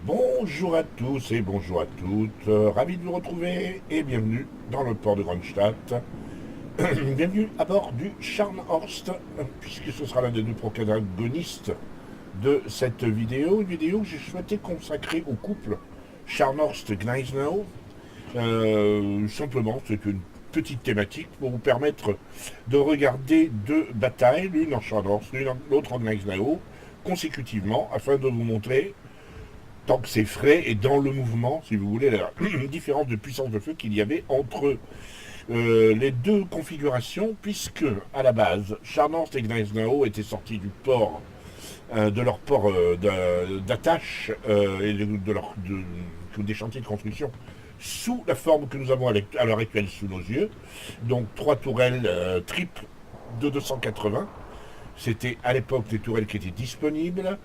Bonjour à tous et bonjour à toutes, ravi de vous retrouver et bienvenue dans le port de Kronstadt. Bienvenue à bord du Scharnhorst, puisque ce sera l'un des deux protagonistes de cette vidéo, une vidéo que j'ai souhaité consacrer au couple Scharnhorst-Gneisenau. Simplement, c'est une petite thématique pour vous permettre de regarder deux batailles, l'une en Scharnhorst, l'autre en Gneisenau, consécutivement, afin de vous montrer, tant que c'est frais et dans le mouvement, si vous voulez, la différence de puissance de feu qu'il y avait entre les deux configurations, puisque à la base, Scharnhorst et Gneisenau étaient sortis du port, de leur port d'attache et des chantiers de construction sous la forme que nous avons à l'heure actuelle sous nos yeux. Donc 3 tourelles triples de 280. C'était à l'époque des tourelles qui étaient disponibles.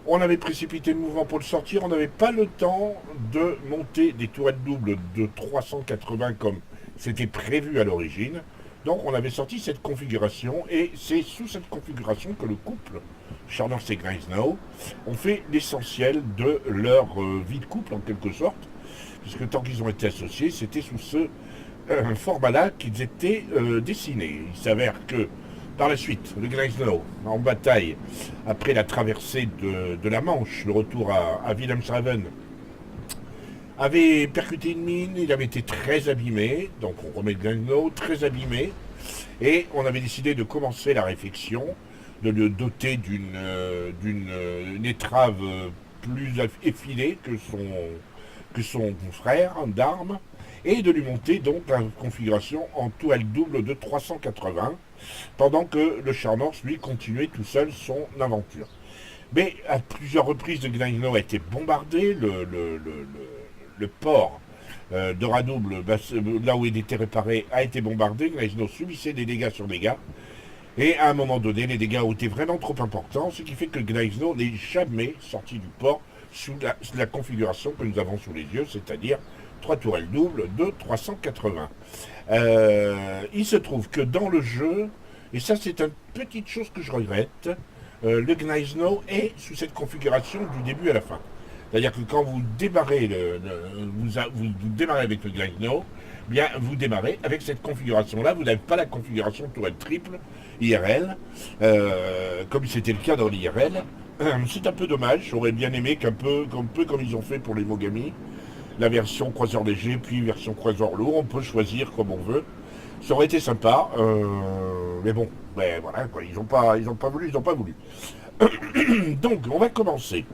On avait précipité le mouvement pour le sortir, on n'avait pas le temps de monter des tourelles doubles de 380 comme c'était prévu à l'origine. Donc on avait sorti cette configuration et c'est sous cette configuration que le couple Scharnhorst et Gneisenau ont fait l'essentiel de leur vie de couple en quelque sorte, puisque tant qu'ils ont été associés, c'était sous ce format-là qu'ils étaient dessinés. Il s'avère que par la suite, le Gneisenau, en bataille, après la traversée de la Manche, le retour à Wilhelmshaven, avait percuté une mine, il avait été très abîmé, donc on remet le Gneisenau très abîmé, et on avait décidé de commencer la réfection, de le doter d'une étrave plus effilée que son frère d'armes, et de lui monter donc la configuration en tourelle double de 380, pendant que le Scharnhorst, lui, continuait tout seul son aventure. Mais à plusieurs reprises, le Gneisenau a été bombardé, le port de Radouble, là où il était réparé, a été bombardé, Gneisenau subissait des dégâts sur dégâts, et à un moment donné, les dégâts ont été vraiment trop importants, ce qui fait que Gneisenau n'est jamais sorti du port sous la configuration que nous avons sous les yeux, c'est-à-dire 3 tourelles doubles de 380. Il se trouve que dans le jeu, et ça c'est une petite chose que je regrette, le Gneisenau est sous cette configuration du début à la fin. C'est-à-dire que quand vous démarrez, vous démarrez avec le Gneisenau, bien vous démarrez avec cette configuration-là, vous n'avez pas la configuration tourelle triple IRL, comme c'était le cas dans l'IRL. C'est un peu dommage, j'aurais bien aimé qu'un peu comme ils ont fait pour les Mogami, la version croiseur léger, puis version croiseur lourd, on peut choisir comme on veut. Ça aurait été sympa, mais bon, ben voilà, quoi, ils n'ont pas voulu. Donc, on va commencer.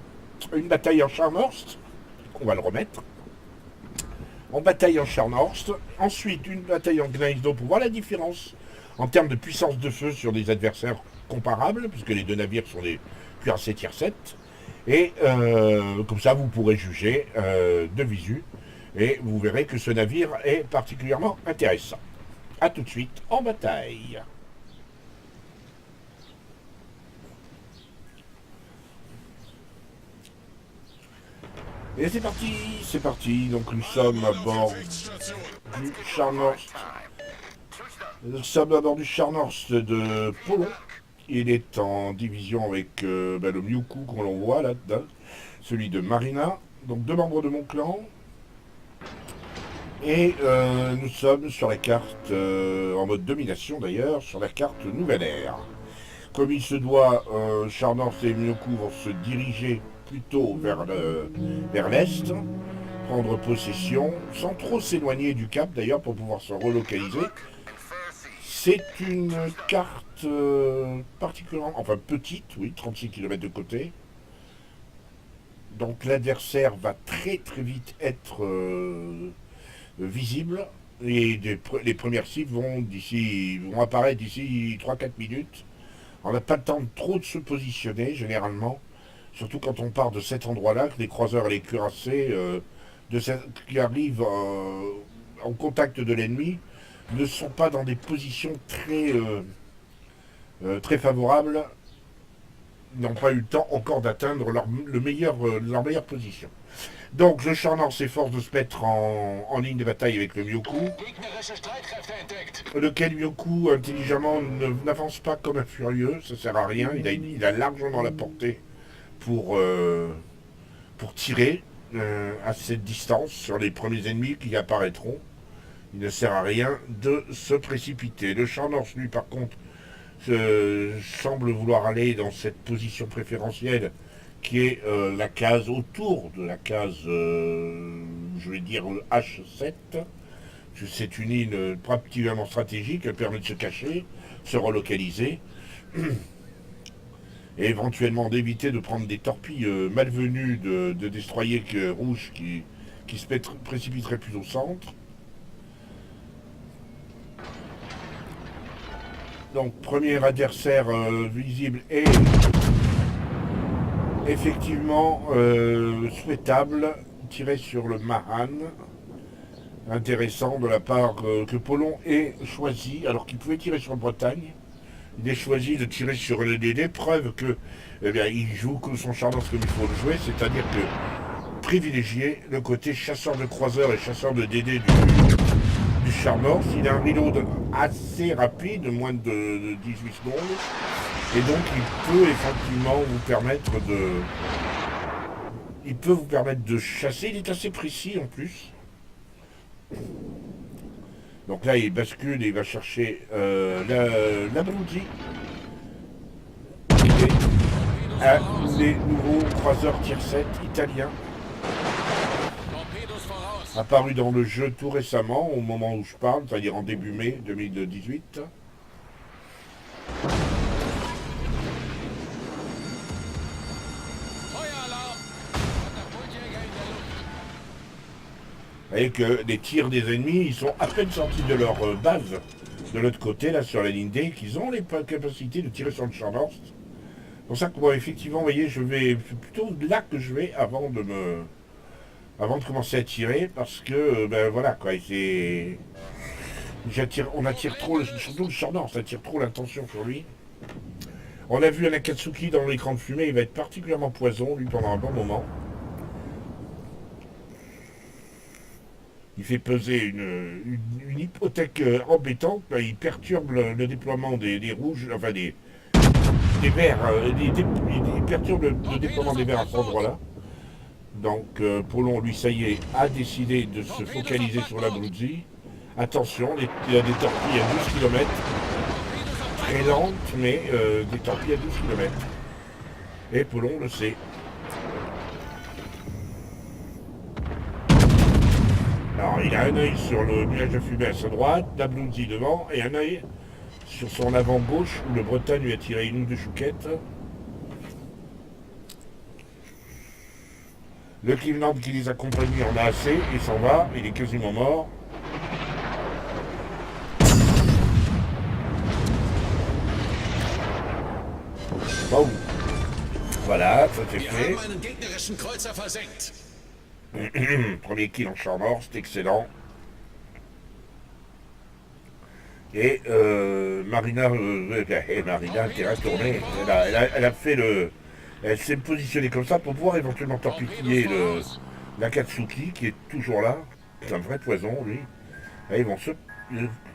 Une bataille en Scharnhorst, on va le remettre. En bataille en Scharnhorst. Ensuite, une bataille en Gneisenau pour voir la différence en termes de puissance de feu sur des adversaires comparables, puisque les deux navires sont des cuirassés tier 7. Et comme ça, vous pourrez juger de visu. Et vous verrez que ce navire est particulièrement intéressant. A tout de suite en bataille. Et c'est parti. Donc nous sommes à bord du Scharnhorst. Nous sommes à bord du Scharnhorst de Polon. Il est en division avec le Myuku qu'on voit là-dedans, celui de Marina, donc 2 membres de mon clan. Et nous sommes sur la carte, en mode domination d'ailleurs, sur la carte Nouvelle Ère. Comme il se doit, Scharnhorst et Myuku vont se diriger plutôt vers l'est, prendre possession, sans trop s'éloigner du cap d'ailleurs pour pouvoir se relocaliser. C'est une carte particulièrement, enfin petite, oui, 36 km de côté. Donc l'adversaire va très très vite être visible. Et les premières cibles vont apparaître d'ici 3-4 minutes. On n'a pas le temps trop de se positionner généralement, surtout quand on part de cet endroit-là, que les croiseurs et les cuirassés qui arrivent en contact de l'ennemi ne sont pas dans des positions très favorables, n'ont pas eu le temps encore d'atteindre leur meilleure position. Donc le Charnor s'efforce de se mettre en ligne de bataille avec le Myoku, lequel Myoku intelligemment n'avance pas comme un furieux, ça sert à rien, il a largement la portée pour tirer à cette distance sur les premiers ennemis qui apparaîtront. Il ne sert à rien de se précipiter. Le Charnor, lui, par contre, semble vouloir aller dans cette position préférentielle qui est la case autour de la case, je vais dire H7. C'est une ligne particulièrement stratégique, elle permet de se cacher, se relocaliser, et éventuellement d'éviter de prendre des torpilles malvenues de destroyers rouges qui se précipiteraient plus au centre. Donc, premier adversaire visible est effectivement souhaitable, tirer sur le Mahan. Intéressant de la part que Polon ait choisi, alors qu'il pouvait tirer sur Bretagne, il a choisi de tirer sur les preuves que il joue son Charnor comme il faut le jouer, c'est-à-dire que privilégier le côté chasseur de croiseurs et chasseur de DD du Charnor. Il a un reload assez rapide, moins de 18 secondes, et donc il peut effectivement vous permettre de chasser. Il est assez précis en plus. Donc là il bascule et il va chercher la Brudi, un des nouveaux croiseurs tier 7 italiens, apparu dans le jeu tout récemment, au moment où je parle, c'est-à-dire en début mai 2018. Et que les tirs des ennemis, ils sont à peine sortis de leur base, de l'autre côté, là, sur la ligne D, qu'ils ont les capacités de tirer sur le Charnor. C'est pour ça que moi, effectivement, vous voyez, c'est plutôt là que je vais avant de commencer à tirer, parce que, ben voilà, quoi, on attire trop, surtout le Charnor, ça attire trop l'attention sur lui. On a vu un Akatsuki dans l'écran de fumée, il va être particulièrement poison, lui, pendant un bon moment. Il fait peser une hypothèque embêtante, il perturbe le déploiement des rouges, enfin des verts, il perturbe le déploiement des verts à cet endroit-là. Donc Polon, lui, ça y est, a décidé de se focaliser sur la Bruzzi. Attention, il y a des torpilles à 12 km, très lentes, mais des torpilles à 12 km. Et Polon le sait. Alors, il a un œil sur le nuage de fumée à sa droite, la Bruzzi devant, et un œil sur son avant gauche où le Bretagne lui a tiré une ou deux chouquettes. Le Cleveland qui les accompagnait en a assez, il s'en va, il est quasiment mort. Bon. Voilà, ça c'est fait. Premier kill en Charnor, c'est excellent. Et Marina, Marina a intérêt à tourner. Elle a fait le. Elle s'est positionnée comme ça pour pouvoir éventuellement torpiller l'Akatsuki qui est toujours là. C'est un vrai poison, lui. Là, ils vont se.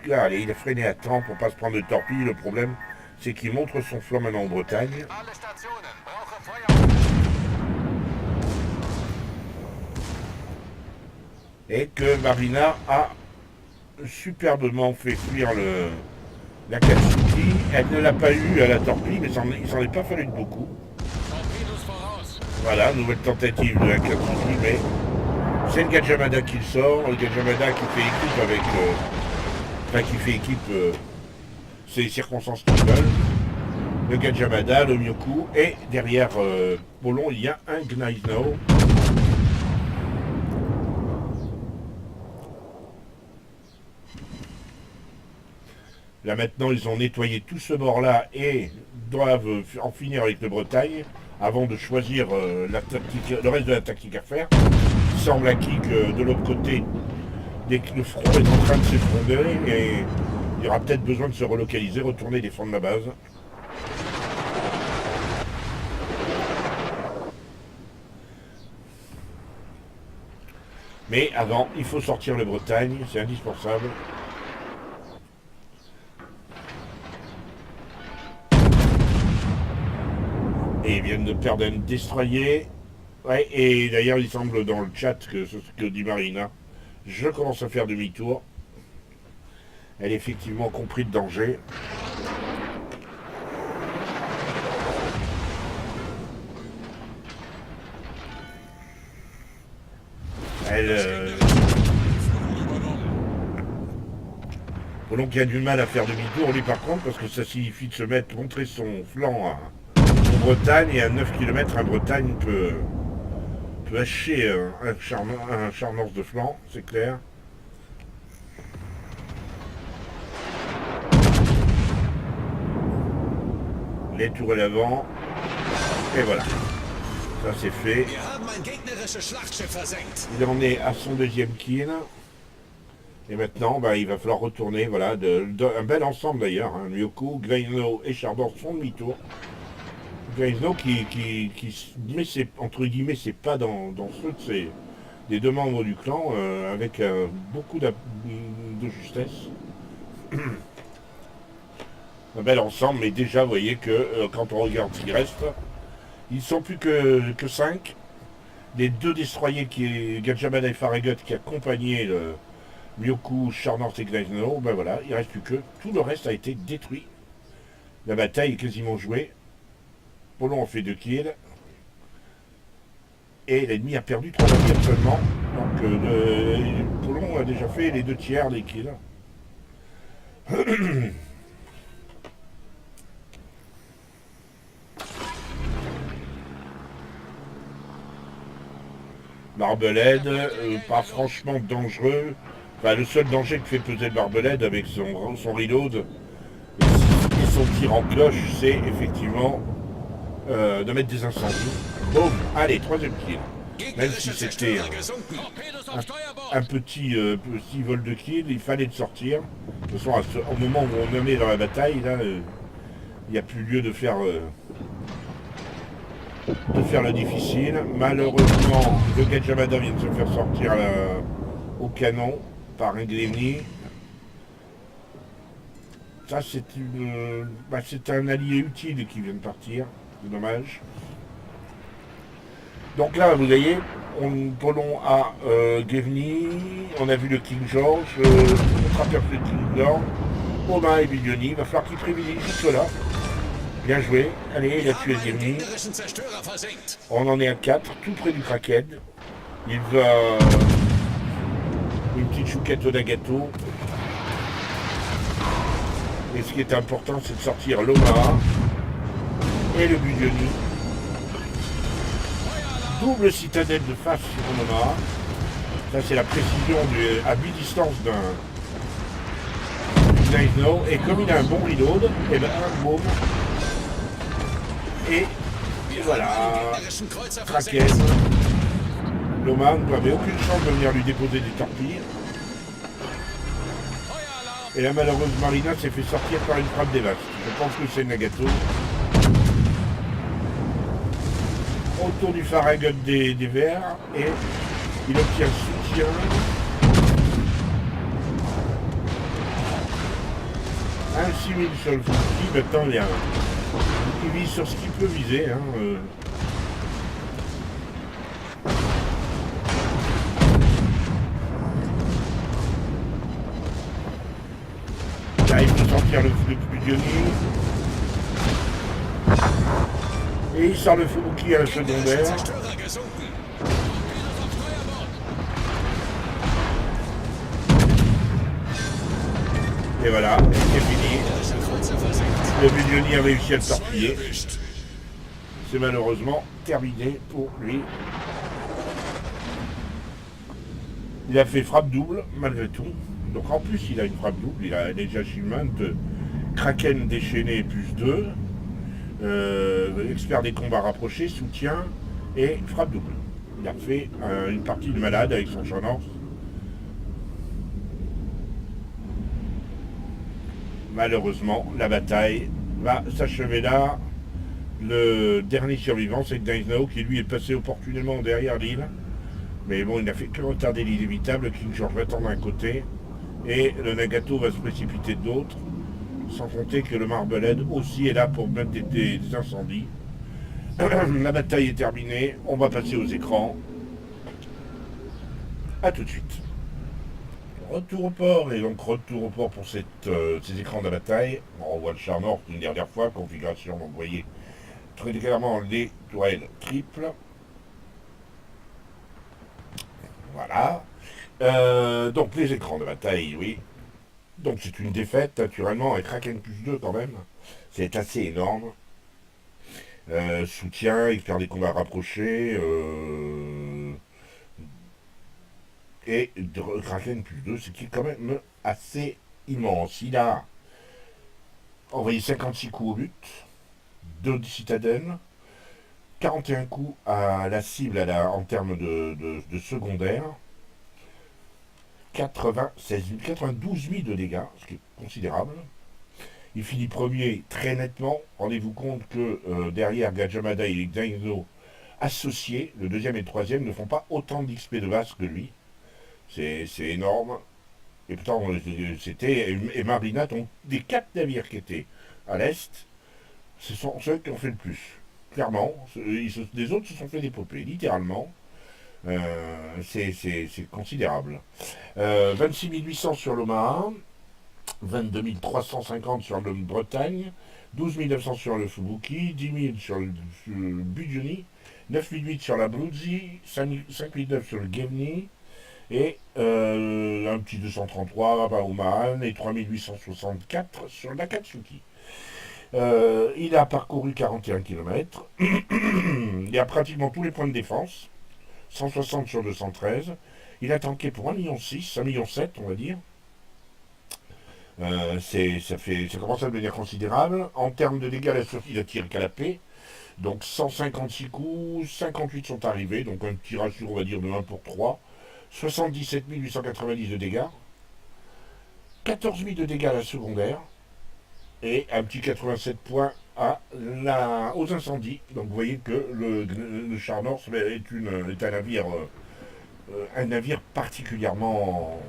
Là, allez, il a freiné à temps pour pas se prendre de torpille. Le problème, c'est qu'il montre son flanc maintenant en Bretagne. Et que Marina a superbement fait fuir l'Akatsuki. Elle ne l'a pas eu à la torpille, mais il s'en est pas fallu de beaucoup. Voilà, nouvelle tentative de l'Akatsuki, mais c'est le Gajamada qui le sort. Le Gajamada qui fait équipe avec. Qui fait équipe. C'est les circonstances qui veulent. Le Gajamada, le Myoku, et derrière Polon, il y a un Gnaizno. Là maintenant, ils ont nettoyé tout ce bord-là et doivent en finir avec le Bretagne avant de choisir le reste de la tactique à faire. Il semble acquis que de l'autre côté, le front est en train de s'effondrer et il y aura peut-être besoin de se relocaliser, retourner défendre la base. Mais avant, il faut sortir le Bretagne, c'est indispensable. Et ils viennent de perdre un destroyer. Ouais, et d'ailleurs, il semble dans le chat que ce que dit Marina. Je commence à faire demi-tour. Elle est effectivement compris le danger. Elle... Donc il a du mal à faire demi-tour, lui par contre, parce que ça signifie de se mettre, montrer son flanc en Bretagne, et à 9 km, un Bretagne peut hacher un charnance de flanc, c'est clair. Les tours à l'avant, et voilà. Ça c'est fait. Il en est à son deuxième kill. Et maintenant, il va falloir retourner. Voilà, un bel ensemble d'ailleurs. Hein. Myoku, Greino et Chardon font demi-tour. Greino qui met entre guillemets ses pas dans ceux des deux membres du clan avec beaucoup de justesse. Un bel ensemble, mais déjà vous voyez que quand on regarde ce qui reste, ils sont plus que 5. Les deux destroyers Gajamada et Farragut qui accompagnaient Myoku, Charnors et Gleisno, voilà, il ne reste plus que. Tout le reste a été détruit. La bataille est quasiment jouée. Polon a fait 2 kills. Et l'ennemi a perdu 3 kills seulement. Donc Polon a déjà fait les 2 tiers des kills. Barbelade, pas franchement dangereux. Enfin, le seul danger que fait peser le Barbelade avec son reload et son tir en cloche, c'est effectivement de mettre des incendies. Boum, allez, 3e kill. Même si c'était un petit vol de kill, il fallait le sortir. De toute façon, au moment où on en est dans la bataille, là, il n'y a plus lieu de faire le difficile. Malheureusement, le Gajamada vient de se faire sortir au canon par un Gremny. Ça, c'est un allié utile qui vient de partir. C'est dommage. Donc là, vous voyez, Polon a Gremny, on a vu le King George, on traverse le King George, Aubin et Biglioni. Il va falloir qu'il privilégie cela. Bien joué. Allez, il a tué Gremny. On en est à 4, tout près du Kraken. Il va... Une petite chouquette au Nagato. Et ce qui est important, c'est de sortir l'Omaha et le Biglioni. Double citadelle de face sur l'Omaha. Ça, c'est la précision à mi-distance d'un Gleisno. Et comme il a un bon reload, et un boom. Et voilà, Kraken. Loman n'avait aucune chance de venir lui déposer des torpilles. Et la malheureuse Marina s'est fait sortir par une frappe des vaches. Je pense que c'est Nagato. Autour du Farragut des Verts. Et il obtient soutien. Un 6000 sur le fouki. Maintenant, il vise sur ce qu'il peut viser. Hein, Là, il peut sortir le Biglioni. Et il sort le Fubuki à la secondaire. Et voilà, c'est fini. Le Biglioni a réussi à le torpiller. C'est malheureusement terminé pour lui. Il a fait frappe double, malgré tout. Donc en plus, il a une frappe double. Il a déjà Achievement, Kraken déchaîné plus 2. Expert des combats rapprochés, soutien et frappe double. Il a fait une partie de malade avec son Charnors. Malheureusement, la bataille va s'achever là. Le dernier survivant, c'est Gleisno qui lui est passé opportunément derrière l'île Mais bon, il n'a fait que retarder l'inévitable. King George va tendre d'un côté et le Nagato va se précipiter de l'autre. Sans compter que le Marblehead aussi est là pour mettre des incendies. La bataille est terminée. On va passer aux écrans. A tout de suite. Retour au port, et donc retour au port pour ces écrans de bataille. On voit le char nord une dernière fois, configuration, donc vous voyez très clairement les tourelles triples. Voilà. Donc les écrans de bataille, oui. Donc c'est une défaite, naturellement, avec Kraken plus 2 quand même. C'est assez énorme. Soutien, expert des combats rapprochés. Et Kraken plus 2, ce qui est quand même assez immense. Il a envoyé 56 coups au but, 2 citadelles, 41 coups à la cible en termes de secondaire, 92 000 de dégâts, ce qui est considérable. Il finit premier très nettement. Rendez-vous compte que derrière Gajamada et Daino associés, le deuxième et le troisième ne font pas autant d'XP de base que lui. C'est énorme. Et pourtant, et Marina, donc, des 4 navires qui étaient à l'est, ce sont ceux qui ont fait le plus. Clairement, les autres se sont fait dépoper, littéralement. C'est considérable. 26 800 sur l'Omaha, 22 350 sur le Bretagne, 12 900 sur le Fubuki, 10 000 sur le Budjoni, 9 800 sur la Bruzzi, 5 900 sur le Gemni, et un petit 233 à Oman, et 3 864 sur l'Akatsuki. Il a parcouru 41 km. Il a pratiquement tous les points de défense. 160 sur 213. Il a tanké pour 1,6 million, 1,7 million, on va dire. Ça commence à devenir considérable. En termes de dégâts, la sortie, il a tiré qu'à la paix. Donc 156 coups, 58 sont arrivés. Donc un petit ratio, on va dire, de 1 pour 3. 77 890 de dégâts. 14 000 de dégâts à la secondaire. Et un petit 87 points aux incendies. Donc vous voyez que le char Norse est un navire particulièrement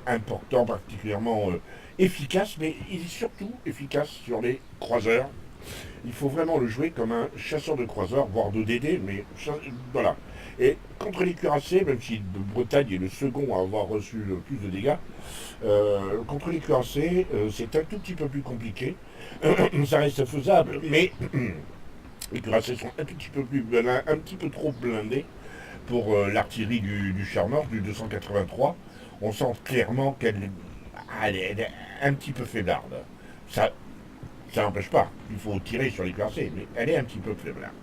important, particulièrement efficace, mais il est surtout efficace sur les croiseurs. Il faut vraiment le jouer comme un chasseur de croiseurs, voire de DD, mais voilà. Et contre les cuirassés, même si Bretagne est le second à avoir reçu le plus de dégâts, contre les cuirassés, c'est un tout petit peu plus compliqué. Ça reste faisable, mais les cuirassés sont un petit peu trop blindés pour l'artillerie du char nord, du 283. On sent clairement qu'elle est un petit peu faiblarde. Ça n'empêche pas, il faut tirer sur les cuirassés, mais elle est un petit peu faiblarde.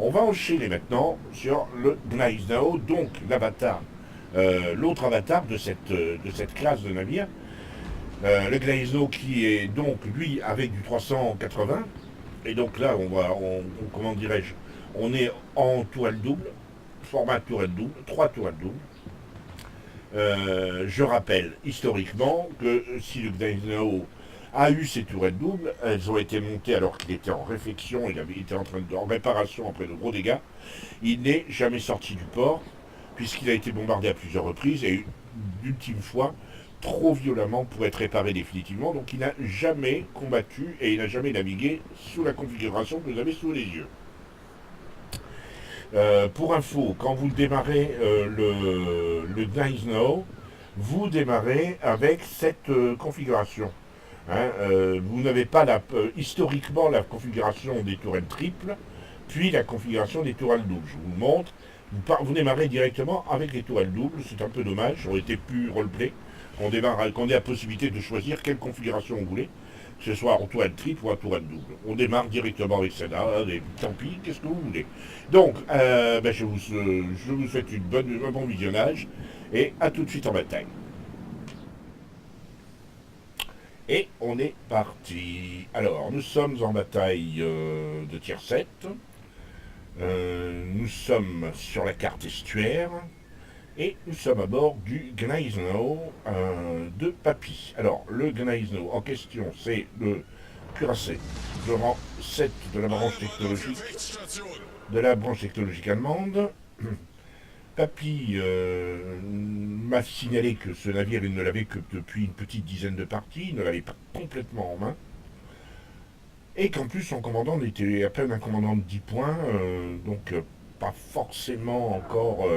On va enchaîner maintenant sur le Gneisenau, donc l'avatar, l'autre avatar de cette classe de navire. Le Gneisenau qui est donc lui avec du 380. Et donc là, comment dirais-je, on est en tourelle double, format tourelle double, 3 tourelles doubles. Je rappelle historiquement que si le Gneisenau a eu ses tourelles doubles, elles ont été montées alors qu'il était en réfection, il avait été en réparation après de gros dégâts. Il n'est jamais sorti du port, puisqu'il a été bombardé à plusieurs reprises, et une ultime fois, trop violemment pour être réparé définitivement. Donc il n'a jamais combattu et il n'a jamais navigué sous la configuration que vous avez sous les yeux. Pour info, quand vous démarrez le Gneisenau, vous démarrez avec cette configuration. Vous n'avez pas historiquement la configuration des tourelles triples, puis la configuration des tourelles doubles. Je vous le montre. Vous démarrez directement avec les tourelles doubles. C'est un peu dommage. Ça aurait été plus roleplay. Qu'on ait la possibilité de choisir quelle configuration vous voulez, que ce soit en tourelle triple ou en tourelle double. On démarre directement avec celle-là, et tant pis, qu'est-ce que vous voulez. Donc, je vous souhaite un bon visionnage, et à tout de suite en bataille. Et on est parti. Alors, nous sommes en bataille de tier 7. Nous sommes sur la carte estuaire. Et nous sommes à bord du Gneisenau de Papy. Alors, le Gneisenau en question, c'est le cuirassé de rang 7 de la branche technologique allemande. Papy m'a signalé que ce navire, il ne l'avait que depuis une petite dizaine de parties, il ne l'avait pas complètement en main, et qu'en plus son commandant était à peine un commandant de 10 points, donc pas forcément encore...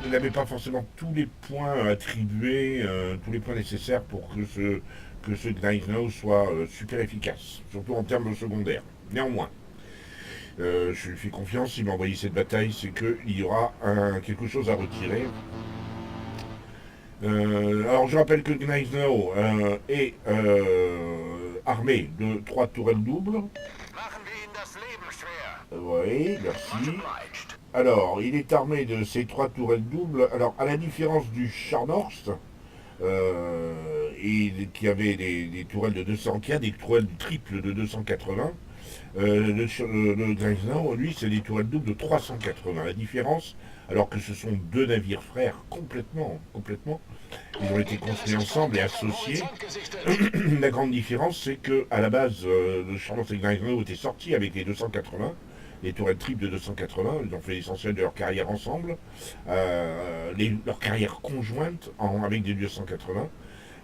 il n'avait pas forcément tous les points attribués, tous les points nécessaires pour que ce Gneisenau soit super efficace, surtout en termes secondaires. Néanmoins, je lui fais confiance, il m'a envoyé cette bataille, c'est qu'il y aura quelque chose à retirer. Alors je rappelle que Gneisenau est armé de 3 tourelles doubles. Oui, merci. Alors, il est armé de ces 3 tourelles doubles. Alors, à la différence du Scharnhorst, qui avait des tourelles de 200, qui a des tourelles triples de 280, le Gneisenau, lui, c'est des tourelles doubles de 380. La différence, alors que ce sont 2 navires frères complètement, ils ont été construits ensemble et associés. La grande différence, c'est que à la base, le Scharnhorst et Gneisenau étaient sortis avec les 280, les tourelles triples de 280, ils ont fait l'essentiel de leur carrière ensemble, leur carrière conjointe avec des 280,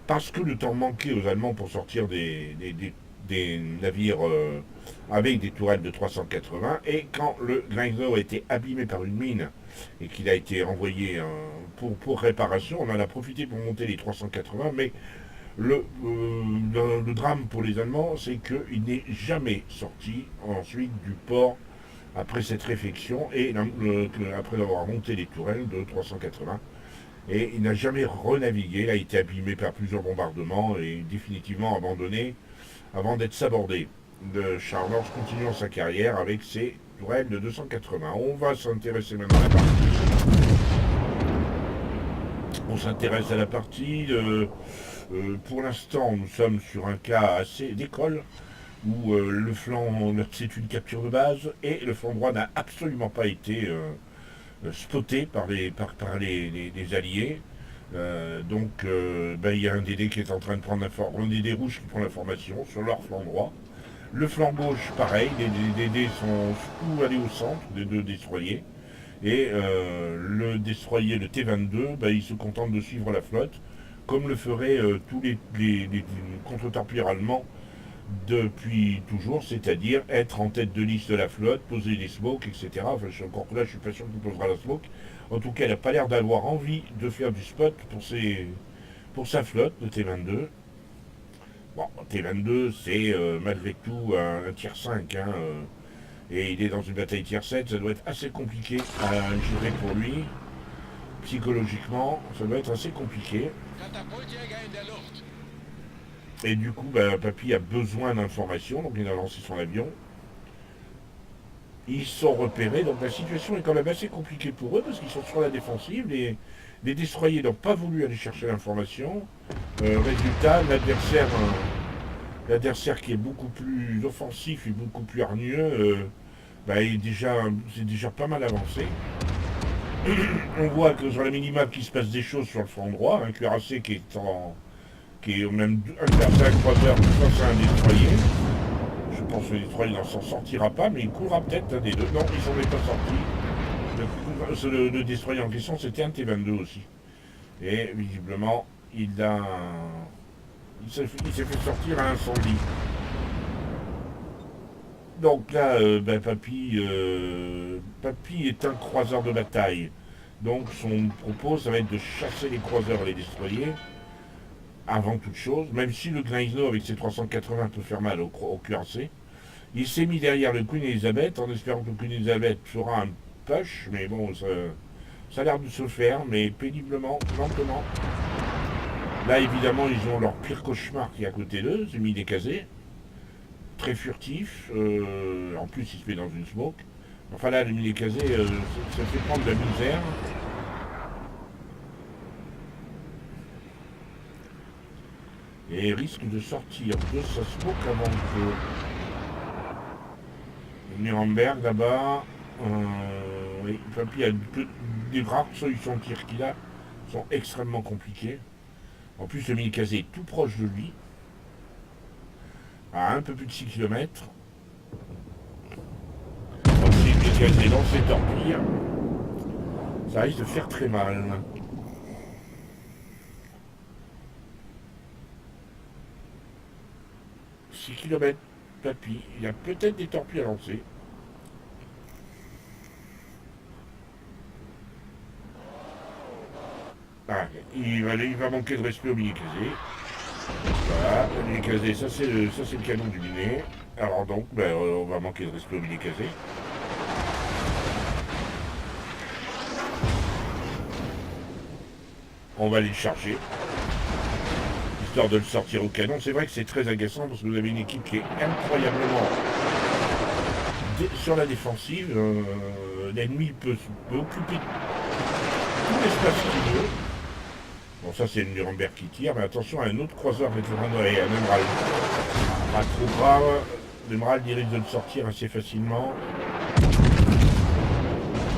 parce que le temps manquait aux Allemands pour sortir des navires avec des tourelles de 380, et quand le Gneisenau a été abîmé par une mine et qu'il a été envoyé pour réparation, on en a profité pour monter les 380, mais le drame pour les Allemands, c'est qu'il n'est jamais sorti ensuite du port après cette réfection et après avoir monté les tourelles de 380. Et il n'a jamais renavigué, il a été abîmé par plusieurs bombardements et définitivement abandonné avant d'être sabordé. De Scharnhorst continuant sa carrière avec ses tourelles de 280. On va s'intéresser maintenant à la partie. On s'intéresse à la partie. Pour l'instant, nous sommes sur un cas assez d'école où le flanc, c'est une capture de base et le flanc droit n'a absolument pas été spoté par les alliés. Il y a un DD qui est en train de prendre un DD rouge qui prend l'information sur leur flanc droit. Le flanc gauche, pareil, les DD sont tous allés au centre des 2 destroyers. Et le destroyer, le T-22, il se contente de suivre la flotte, comme le feraient tous les contre-torpilleurs allemands depuis toujours, c'est-à-dire être en tête de liste de la flotte, poser des smokes, etc. Enfin, encore là, je suis pas sûr qu'il posera la smoke. En tout cas, il n'a pas l'air d'avoir envie de faire du spot pour sa flotte, le T-22. Bon, T-22, c'est malgré tout un tier 5, hein, et il est dans une bataille tier 7, ça doit être assez compliqué à gérer pour lui. Psychologiquement, ça doit être assez compliqué. Et du coup, Papy a besoin d'informations, donc il a lancé son avion. Ils sont repérés, donc la situation est quand même assez compliquée pour eux, parce qu'ils sont sur la défensive, les destroyers n'ont pas voulu aller chercher l'information. Résultat, l'adversaire qui est beaucoup plus offensif et beaucoup plus hargneux, c'est déjà pas mal avancé. On voit que sur la minimap qu'il se passe des choses sur le front droit, un cuirassé qui est même un cuirassé à croiseur face à un destroyer. Je pense que le destroyer n'en s'en sortira pas, mais il courra peut-être un des deux. Non, ils s'en est pas sortis. Le destroyer en question, c'était un T-22 aussi. Et visiblement, il s'est fait sortir à incendie. Donc là, Papy est un croiseur de bataille. Donc son propos, ça va être de chasser les croiseurs et les destroyers, avant toute chose, même si le Gneisenau avec ses 380 peut faire mal au cuirassé. Il s'est mis derrière le Queen Elizabeth en espérant que le Queen Elizabeth fera un push, mais bon, ça a l'air de se faire, mais péniblement, lentement. Là, évidemment, ils ont leur pire cauchemar qui est à côté d'eux, c'est mis des casés. Très furtif, en plus il se met dans une smoke. Enfin là, le mini casé, ça fait prendre de la misère. Et il risque de sortir de sa smoke avant que Nuremberg là-bas. Oui, Papy a des rares solutions de tir qu'il a, sont extrêmement compliquées. En plus, le mini casé est tout proche de lui, à un peu plus de 6 km. caser dans ces torpilles, ça risque de faire très mal. 6 km, papy. Il y a peut-être des torpilles à lancer. Ah, il va manquer de respect au mini-casé. Voilà, le mini-casé, ça c'est le canon du minet. Alors donc, ben, on va manquer de respect au mini-casé. On va les charger, histoire de le sortir au canon. C'est vrai que c'est très agaçant parce que vous avez une équipe qui est incroyablement sur la défensive. L'ennemi peut occuper tout l'espace qu'il veut. Bon, ça c'est le Nuremberg qui tire, mais attention à un autre croiseur vétéran et un Emral. Pas trop grave, l'Emral risque de le sortir assez facilement.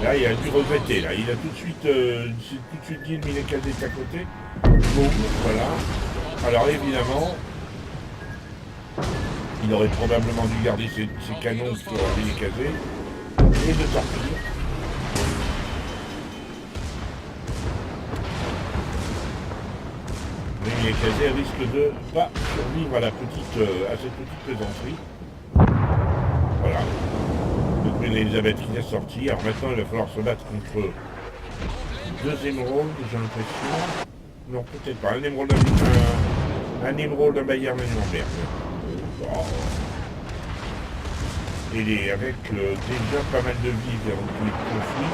Là, il a dû regretter. Là, il a tout de suite dit le mini-casé est à côté. Boum, voilà. Alors évidemment, il aurait probablement dû garder ses canons sur le mini-casé et de torpilles. Le mini-casé risque de pas survivre à cette petite plaisanterie. Voilà. Donc Elisabeth qui est sortie. Alors maintenant il va falloir se battre contre deux émeraudes, j'ai l'impression. Non, peut-être pas. Un émeraude, un Bayern, un Nuremberg. Bon. Et avec déjà pas mal de vies vers le conflit.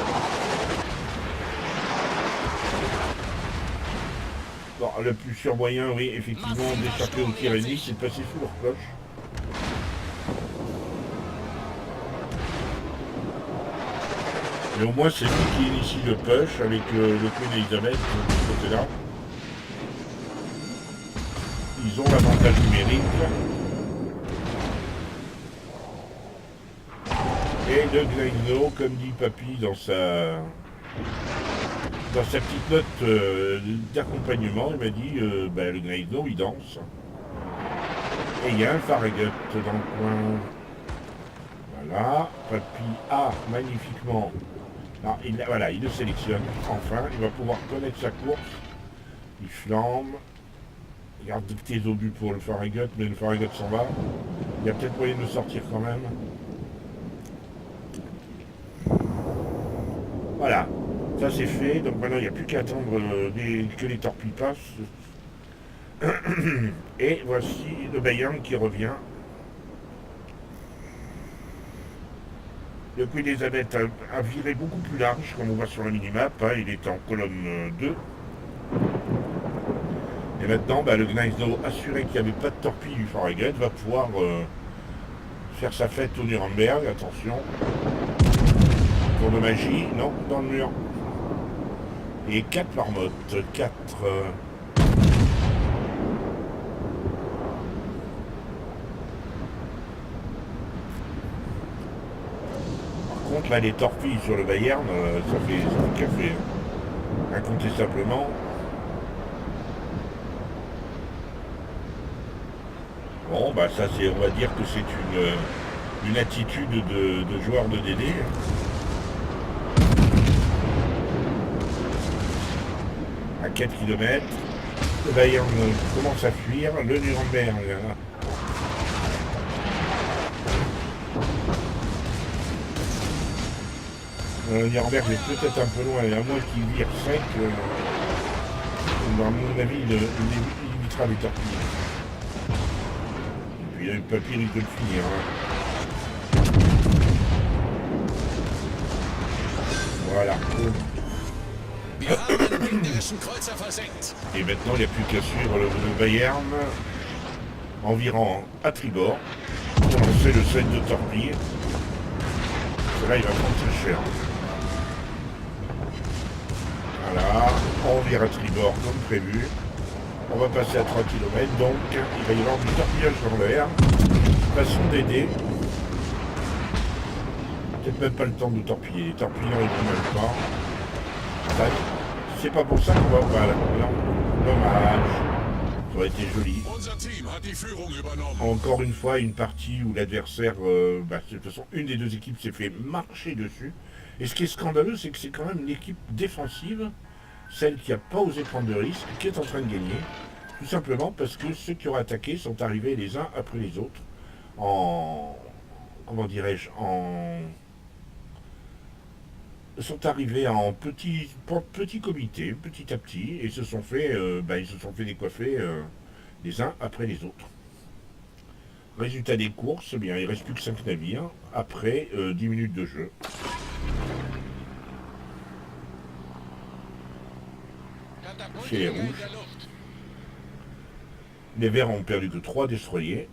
Bon, le plus surmoyen, oui, effectivement, d'échapper au tir ennemi, c'est de passer sous leur cloche. Mais au moins, c'est lui qui initie le push avec le Queen Elizabeth de ce côté-là. Ils ont l'avantage numérique. Et le Gneisenau, comme dit Papy dans sa petite note d'accompagnement, il m'a dit le Gneisenau il danse. Et il y a un Farragut dans le coin. Voilà, Papy a magnifiquement. Non, voilà, il le sélectionne. Enfin, il va pouvoir connaître sa course. Il flambe. Il garde tes obus pour le Farragut, mais le Farragut s'en va. Il y a peut-être moyen de le sortir quand même. Voilà, ça c'est fait. Donc maintenant, il n'y a plus qu'à attendre que les torpilles passent. Et voici le Bayern qui revient. Le Queen Elizabeth a viré beaucoup plus large, comme on voit sur la minimap. Hein, il est en colonne 2. Et maintenant, le Gneisenau, assuré qu'il n'y avait pas de torpille du Farragut, va pouvoir faire sa fête au Nuremberg. Attention. Tour de magie, non, dans le mur. Et 4 marmottes. 4. Par contre, là, les torpilles sur le Bayern, ça fait café. Hein. Incontestablement. Bon, ça c'est, on va dire que c'est une attitude de joueur de DD. À 4 km, le Bayern commence à fuir, le Nuremberg. Le Nuremberg est peut-être un peu loin, à moins qu'il vire 5, à mon avis, il limitera les torpilles. Il y a le papier, il peut le finir. Hein. Voilà. Et maintenant, il n'y a plus qu'à suivre le Bayern en virant à tribord. On fait le seuil de torpille. Là, il va prendre très cher. Voilà. On vire à tribord comme prévu. On va passer à 3 km, donc il va y avoir du torpillage dans l'air, façon d'aider. Peut-être même pas le temps de torpiller, les torpilleurs ils ne même pas. C'est pas pour ça qu'on va... Voilà, non, dommage. Ça aurait été joli. Encore une fois, une partie où l'adversaire, de toute façon, une des deux équipes s'est fait marcher dessus. Et ce qui est scandaleux, c'est que c'est quand même une équipe défensive, celle qui n'a pas osé prendre de risque, qui est en train de gagner. Tout simplement parce que ceux qui ont attaqué sont arrivés les uns après les autres en... comment dirais-je, sont arrivés en petit comité, petit à petit, et se sont fait, ils se sont fait décoiffer les uns après les autres. Résultat des courses, il ne reste plus que 5 navires après 10 minutes de jeu. Chez les rouges. Les verts ont perdu que 3 destroyers.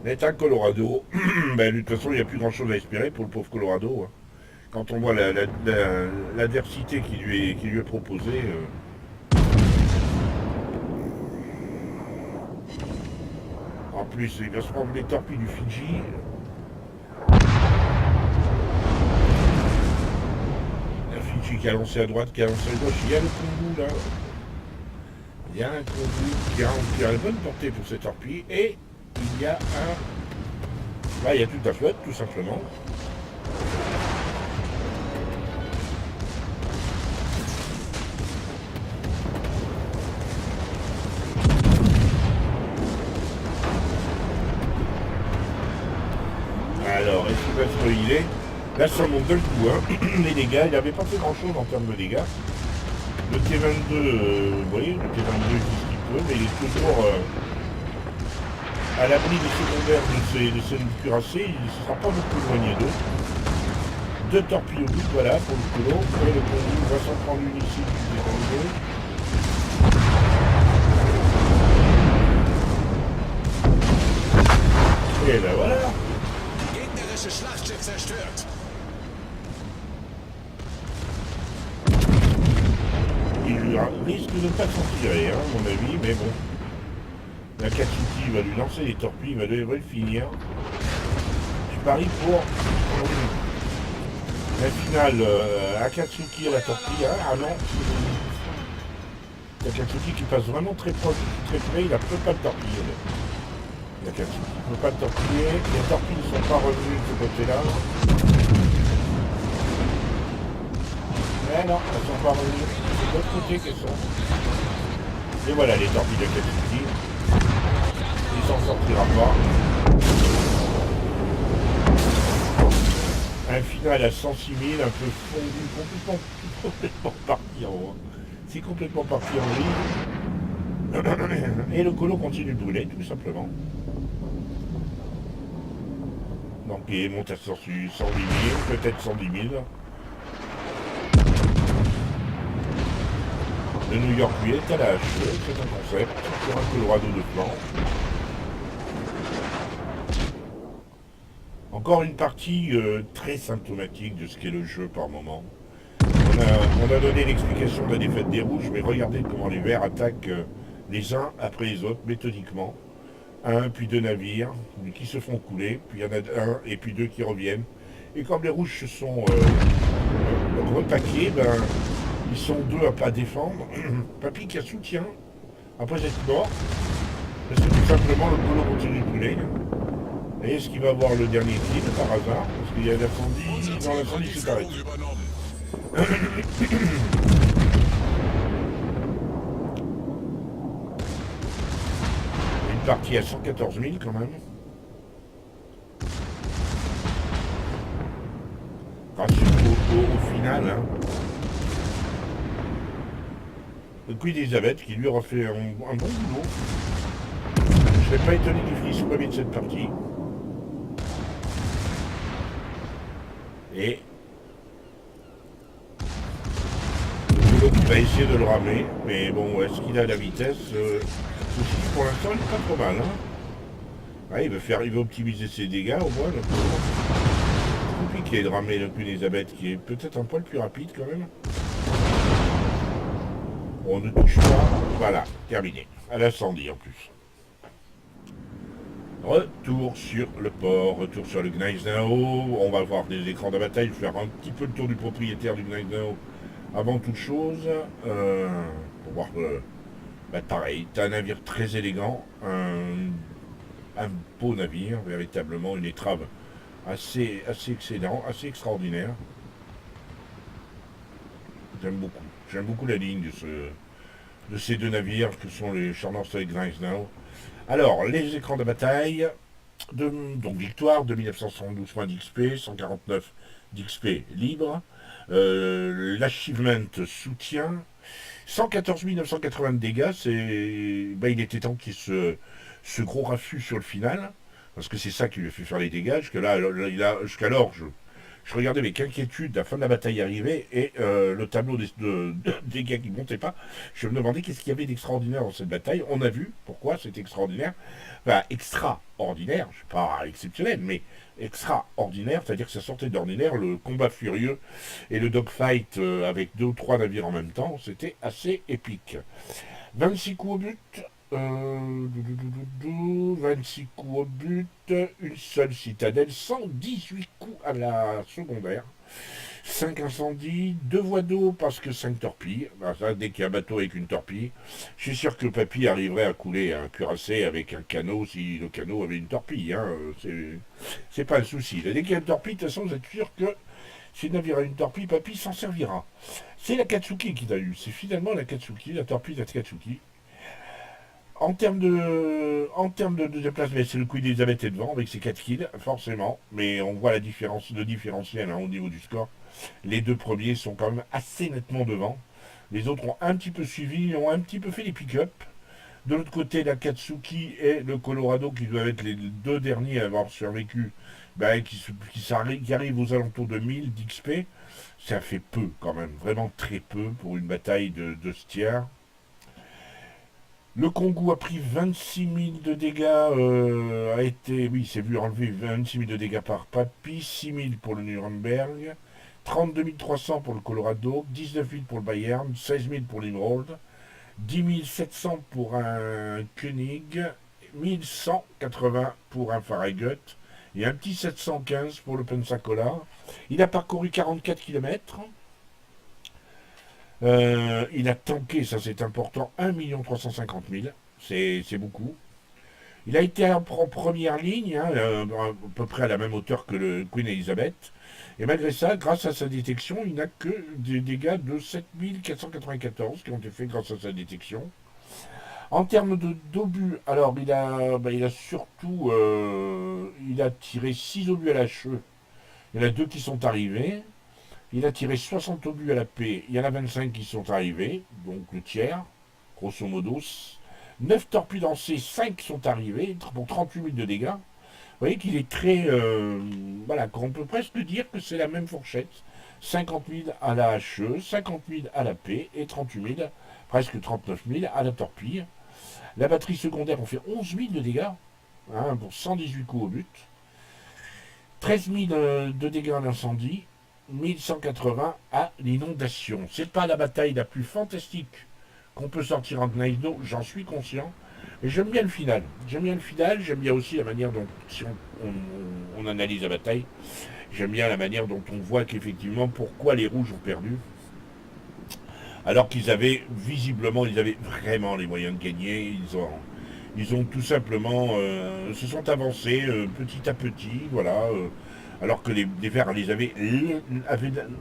L'État Colorado, de toute façon, il n'y a plus grand-chose à espérer pour le pauvre Colorado. Hein. Quand on voit l'adversité qui lui est proposée. En plus, il va se prendre les torpilles du Fidji. La Fidji qui a lancé à droite, qui a lancé à gauche. Il y a le Kongu là. Il y a un Kongu qui a la bonne portée pour cette torpille. Et il y a un... Là, il y a toute la flotte, tout simplement. Alors, est-ce qu'il va se relier? Là, ça monte de le coup, hein. Les dégâts, il n'avait pas fait grand-chose en termes de dégâts. Le T-22, vous voyez, le T-22 il fait ce qu'il peut, mais il est toujours... à l'abri des secondaires de ces cuirassés, il ne sera pas beaucoup éloigné d'eux. 2 torpilles au but, voilà, pour le colo. Et le Kongu va s'en prendre une ici, et ben voilà. Il risque de ne pas s'en tirer, hein, à mon avis, mais bon. Akatsuki va lui lancer les torpilles, il va devoir le finir. Je parie pour la finale Akatsuki à la torpille. Ah non. Akatsuki qui passe vraiment très proche, très près, il ne peut pas le torpiller. Akatsuki ne peut pas le torpiller. Les torpilles ne sont pas revenues de ce côté-là. Mais non, elles ne sont pas revenues. C'est de l'autre côté qu'elles sont. Et voilà les torpilles d'Akatsuki. Il s'en sortira pas. Un final à 106 000, un peu fondu, complètement parti en... C'est complètement parti en vrille. Et le colo continue de brûler, tout simplement. Donc il monte à 110 000, peut-être 110 000. Le New York, lui, est à la hache, c'est un concept, sur un Colorado de flanc. Encore une partie très symptomatique de ce qu'est le jeu par moment. On a donné l'explication de la défaite des rouges, mais regardez comment les verts attaquent les uns après les autres, méthodiquement. Un, puis 2 navires, qui se font couler, puis il y en a un, et puis 2 qui reviennent. Et comme les rouges se sont repaqués, ils sont 2 à pas défendre. Papy qui a soutien, après être mort, parce que tout simplement le polo continue de couler. Et est-ce qu'il va avoir le dernier kill par hasard? Parce qu'il y a l'incendie. Non, l'incendie s'est arrêté. Une partie à 114 000 quand même. Au final, hein. Le Queen Elizabeth qui lui aura fait un bon boulot. Je ne serais pas étonné qu'il finisse premier de cette partie. Et le va essayer de le ramer, mais bon, est-ce qu'il a la vitesse Ceci, pour l'instant, il est pas trop mal. Hein. Ouais, il veut optimiser ses dégâts au moins. C'est compliqué de ramer le Queen Elizabeth, qui est peut-être un poil plus rapide quand même. On ne touche pas. Voilà, terminé. À l'incendie en plus. Retour sur le port, retour sur le Gneisenau. On va voir des écrans de bataille. Je vais faire un petit peu le tour du propriétaire du Gneisenau avant toute chose. Pour voir pareil, c'est un navire très élégant, un beau navire, véritablement une étrave assez excellent, assez extraordinaire. J'aime beaucoup la ligne de ces deux navires que sont les Scharnhorst et Gneisenau. Alors, les écrans de bataille, donc victoire, 2972 points d'XP, 149 d'XP libre, l'achievement soutien, 114 980 de dégâts, il était temps qu'il y ait ce gros raffut sur le final, parce que c'est ça qui lui a fait faire les dégâts, jusqu'alors, je regardais avec inquiétude la fin de la bataille arriver et le tableau de dégâts qui ne montait pas. Je me demandais qu'est-ce qu'il y avait d'extraordinaire dans cette bataille. On a vu pourquoi c'était extraordinaire. Enfin, extraordinaire, je ne suis pas exceptionnel, mais extraordinaire, c'est-à-dire que ça sortait d'ordinaire, le combat furieux et le dogfight avec 2 ou 3 navires en même temps, c'était assez épique. 26 coups au but, 26 coups au but, une seule citadelle, 118 coups à la secondaire, 5 incendies, 2 voies d'eau parce que 5 torpilles. Ben ça, dès qu'il y a un bateau avec une torpille, je suis sûr que Papy arriverait à couler un cuirassé avec un canot si le canot avait une torpille. Hein. C'est pas un souci. Dès qu'il y a une torpille, de toute façon, vous êtes sûr que si le navire a une torpille, Papy s'en servira. C'est la Katsuki qui l'a eu. C'est finalement la Katsuki, la torpille de la Katsuki. En termes de déplacement, c'est le Queen Elizabeth est devant avec ses 4 kills, forcément. Mais on voit la différence, le différentiel au niveau du score. Les 2 premiers sont quand même assez nettement devant. Les autres ont un petit peu suivi, ont un petit peu fait les pick-up. De l'autre côté, la Katsuki et le Colorado, qui doivent être les 2 derniers à avoir survécu, qui arrivent aux alentours de 1000 d'XP. Ça fait peu quand même, vraiment très peu pour une bataille de ce tiers. Le Kongu a pris 26 000 de dégâts, oui, c'est vu enlever 26 000 de dégâts par Papy, 6 000 pour le Nuremberg, 32 300 pour le Colorado, 19 000 pour le Bayern, 16 000 pour l'Emerald, 10 700 pour un Koenig, 1180 pour un Farragut, et un petit 715 pour le Pensacola. Il a parcouru 44 km. Il a tanké, ça c'est important, 1 350 000, c'est beaucoup. Il a été en première ligne, hein, à peu près à la même hauteur que le Queen Elizabeth. Et malgré ça, grâce à sa détection, il n'a que des dégâts de 7494 qui ont été faits grâce à sa détection. En termes d'obus, alors il a surtout il a tiré 6 obus à la cheveux. Il y en a 2 qui sont arrivés. Il a tiré 60 obus à la paix. Il y en a 25 qui sont arrivés, donc le tiers, grosso modo. 9 torpilles lancées, 5 sont arrivés pour 38 000 de dégâts. Vous voyez qu'il est très... voilà, qu'on peut presque dire que c'est la même fourchette. 50 000 à la HE, 50 000 à la paix et 38 000, presque 39 000 à la torpille. La batterie secondaire, on fait 11 000 de dégâts, hein, pour 118 coups au but. 13 000 de dégâts à l'incendie. 1180 à l'inondation. C'est pas la bataille la plus fantastique qu'on peut sortir en Gneisenau, j'en suis conscient. Mais j'aime bien le final. J'aime bien aussi la manière dont, si on analyse la bataille, j'aime bien la manière dont on voit qu'effectivement, pourquoi les rouges ont perdu. Alors qu'ils avaient, visiblement, ils avaient vraiment les moyens de gagner. Ils ont tout simplement se sont avancés petit à petit, voilà. Alors que les Verts avaient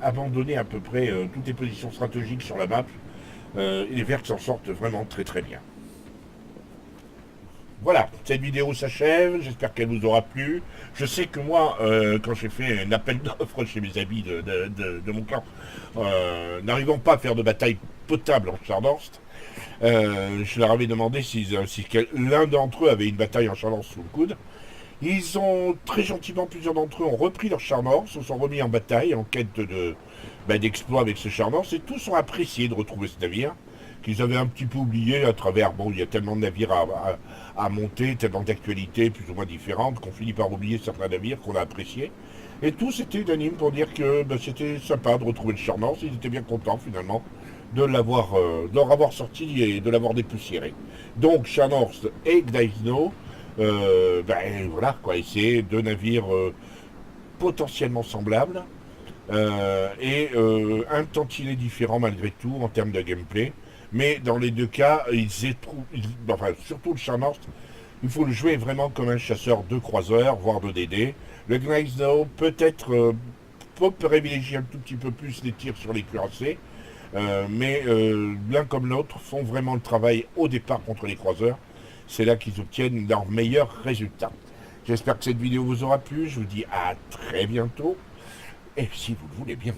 abandonné à peu près toutes les positions stratégiques sur la map. Les Verts s'en sortent vraiment très très bien. Voilà, cette vidéo s'achève, j'espère qu'elle vous aura plu. Je sais que moi, quand j'ai fait un appel d'offres chez mes amis de mon clan, n'arrivant pas à faire de bataille potable en Scharnhorst, je leur avais demandé si l'un d'entre eux avait une bataille en Scharnhorst sous le coude. Ils ont très gentiment, plusieurs d'entre eux ont repris leur char nord, se sont remis en bataille, en quête d'exploits avec ce char nord, et tous ont apprécié de retrouver ce navire, qu'ils avaient un petit peu oublié à travers, bon, il y a tellement de navires à monter, tellement d'actualités plus ou moins différentes, qu'on finit par oublier certains navires qu'on a appréciés. Et tous étaient unanimes pour dire que c'était sympa de retrouver le char nord, ils étaient bien contents finalement de leur avoir sorti et de l'avoir dépoussiéré. Donc Scharnhorst et Gneisno, voilà quoi, et c'est deux navires potentiellement semblables un tantinet différent malgré tout en termes de gameplay. Mais dans les deux cas, enfin surtout le Scharnhorst, il faut le jouer vraiment comme un chasseur de croiseurs, voire de DD. Le Gneisenau peut privilégier un tout petit peu plus les tirs sur les cuirassés, mais l'un comme l'autre font vraiment le travail au départ contre les croiseurs. C'est là qu'ils obtiennent leurs meilleurs résultats. J'espère que cette vidéo vous aura plu. Je vous dis à très bientôt. Et si vous le voulez bien.